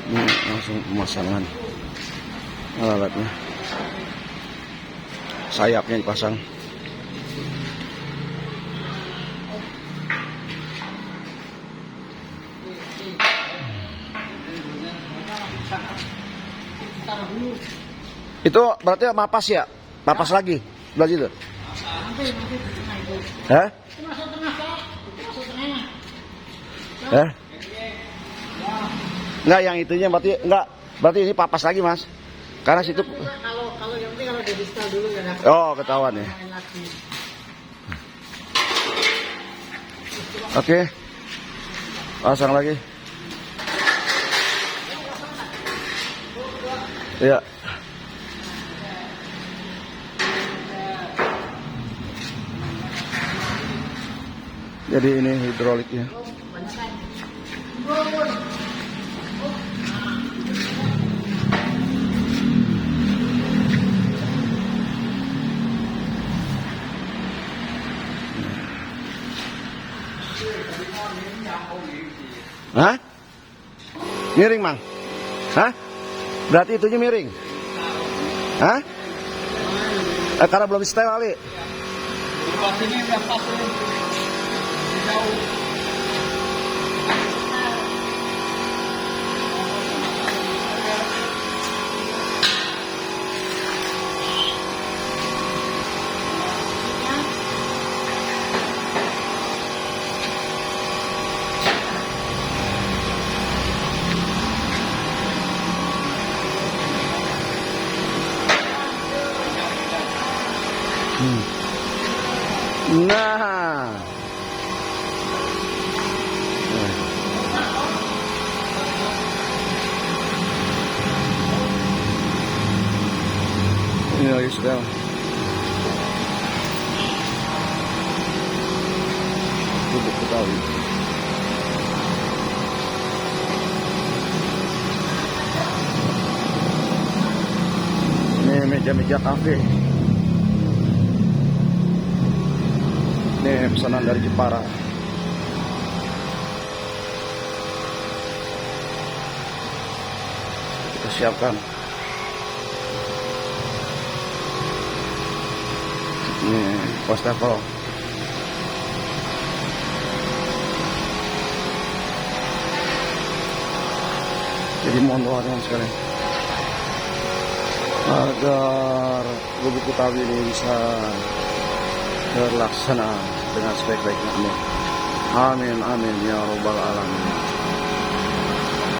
Ini langsung pemasangan alatnya. Sayapnya dipasang. Itu berarti mapas ya? Mapas lagi sebelah situ? Hah? Hah? Enggak, yang itunya berarti enggak. Berarti ini papas lagi, Mas. Karena situ kalau yang penting kalau di install dulu ya. Oh, ketahuan ya. Oke. Pasang lagi. Ya. Jadi ini hidroliknya. Hah? Miring, Mang? Hah? Berarti itunya miring? Hah? Karena belum setel kali. Nah. Ini lagi setel. Bubuk Betawi. Ini meja-meja kafe. Ini pesanan dari Jepara. Kita siapkan. Ini wastafel. Jadi mohon doa sekalian agar Bubuk Betawi ini bisa terlaksana dengan sebaik-baiknya. Amin, amin ya robbal alamin.